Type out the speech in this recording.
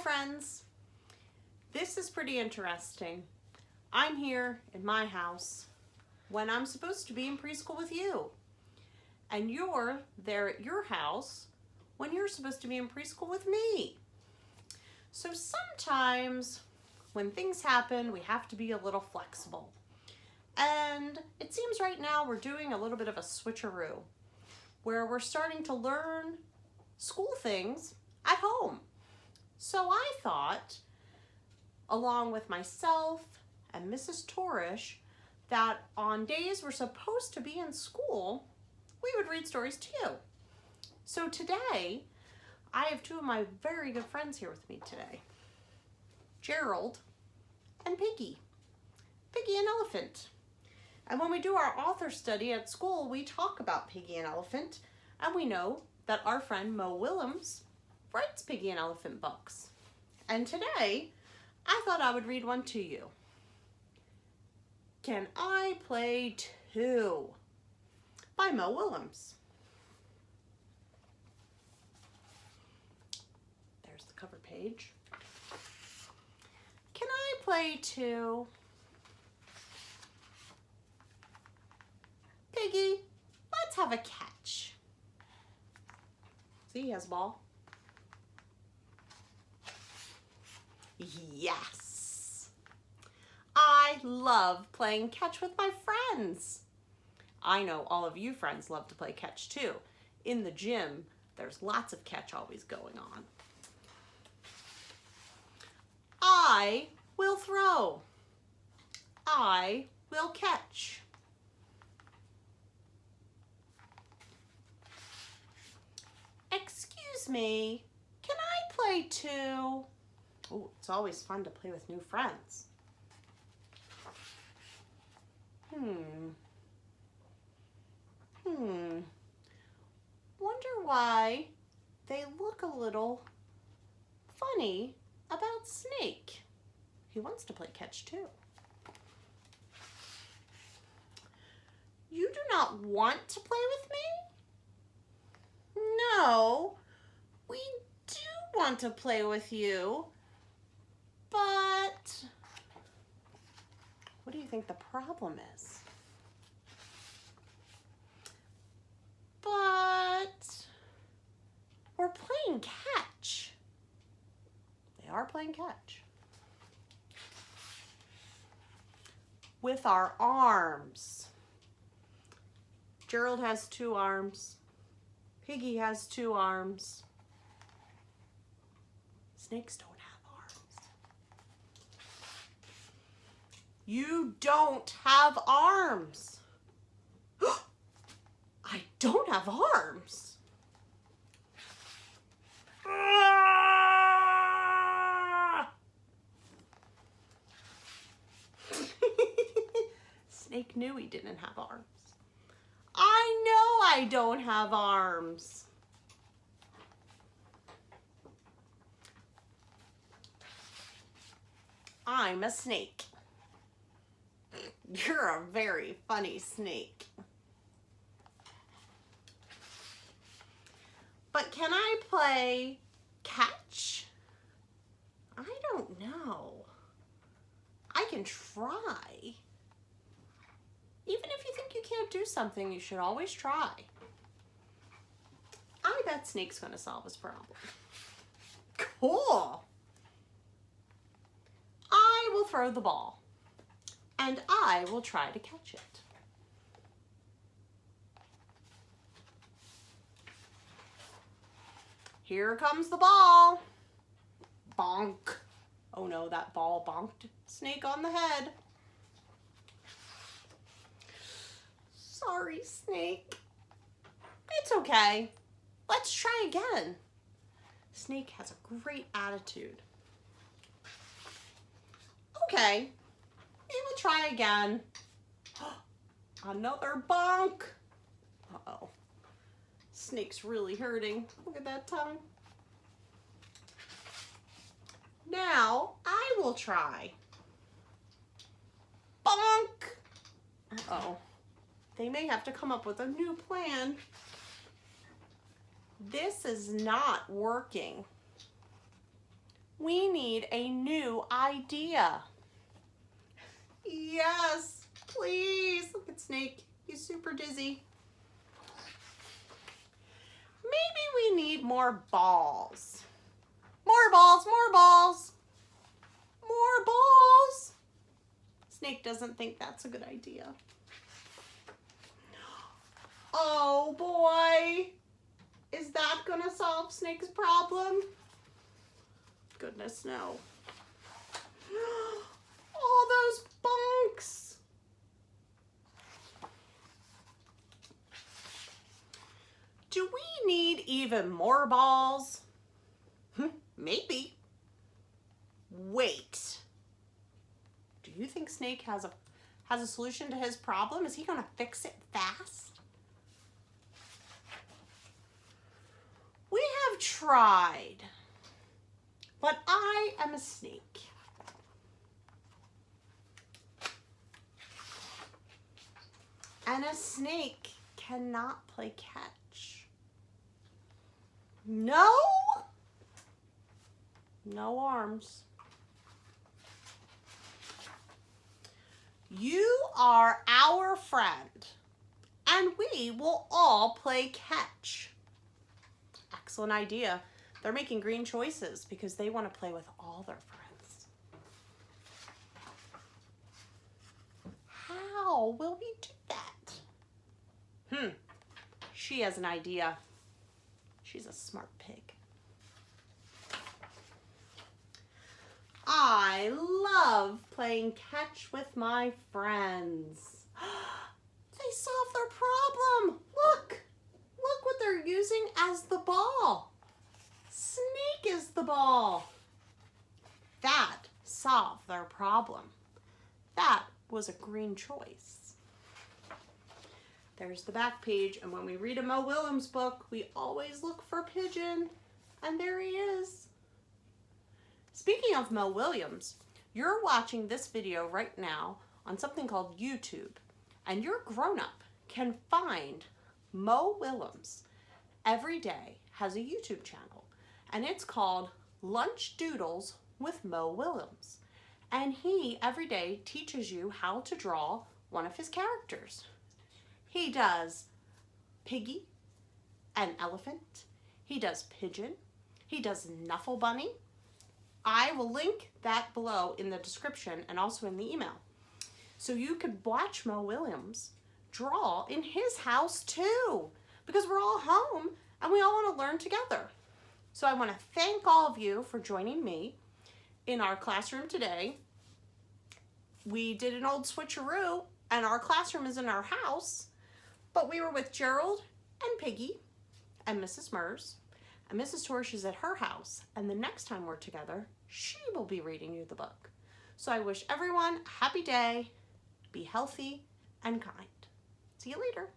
friends. This is pretty interesting. I'm here in my house when I'm supposed to be in preschool with you. And you're there at your house when you're supposed to be in preschool with me. So sometimes when things happen, we have to be a little flexible. And it seems right now we're doing a little bit of a switcheroo where we're starting to learn school things at home. So I thought, along with myself and Mrs. Torish, that on days we're supposed to be in school, we would read stories to you. So today, I have two of my very good friends here with me today. Gerald and Piggie and Elephant. And when we do our author study at school, we talk about Piggie and Elephant, and we know that our friend Mo Willems writes Piggie and Elephant books. And today, I thought I would read one to you. Can I Play Too? By Mo Willems. There's the cover page. Can I play too? Piggie, let's have a catch. See, he has a ball. Yes. I love playing catch with my friends. I know all of you friends love to play catch too. In the gym, there's lots of catch always going on. I will throw. I will catch. Excuse me, can I play too? Oh, it's always fun to play with new friends. Wonder why they look a little funny about Snake. He wants to play catch too. You do not want to play with me? No, we do want to play with you, but what do you think the problem is? But we're playing catch. They are playing catch. With our arms. Gerald has 2 arms. Piggie has 2 arms. Snakes don't have arms. You don't have arms. I don't have arms. Snake knew he didn't have arms. I know I don't have arms. I'm a snake. You're a very funny snake. But can I play catch? I don't know. I can try. Even if you think you can't do something, you should always try. I bet Snake's gonna solve his problem. Cool. I will throw the ball, and I will try to catch it. Here comes the ball. Bonk. Oh no, that ball bonked Snake on the head. Sorry, Snake. It's okay. Let's try again. Snake has a great attitude. Okay, we will try again. Another bonk. Uh-oh. Snake's really hurting. Look at that tongue. Now, I will try. Bonk. Uh-oh. They may have to come up with a new plan. This is not working. We need a new idea. Yes, please. Look at Snake. He's super dizzy. Maybe we need more balls. More balls, more balls. More balls. Snake doesn't think that's a good idea. Oh boy. Is that gonna solve Snake's problem? Goodness, no. All those bunks. Do we need even more balls? Maybe. Wait. Do you think Snake has a solution to his problem? Is he gonna fix it fast? We have tried, but I am a snake. And a snake cannot play catch. No? No arms. You are our friend, and we will all play catch. Excellent idea. They're making green choices because they want to play with all their friends. How will we do that? She has an idea. She's a smart pig. I love playing catch with my friends. They solved their problem. Look what they're using as the ball. Snake is the ball. That solved their problem. That was a green choice. There's the back page, and when we read a Mo Willems book, we always look for Pigeon, and there he is. Speaking of Mo Willems, you're watching this video right now on something called YouTube, and your grown-up can find Mo Willems every day has a YouTube channel, and it's called Lunch Doodles with Mo Willems. And he every day teaches you how to draw one of his characters. He does Piggie and Elephant. He does Pigeon. He does Nuffle Bunny. I will link that below in the description and also in the email. So you could watch Mo Willems draw in his house too, because we're all home and we all want to learn together. So I want to thank all of you for joining me in our classroom today. We did an old switcheroo and our classroom is in our house, but we were with Gerald and Piggy and Mrs. Merz, and Mrs. Torch is at her house, and the next time we're together, she will be reading you the book. So I wish everyone a happy day, be healthy and kind. See you later.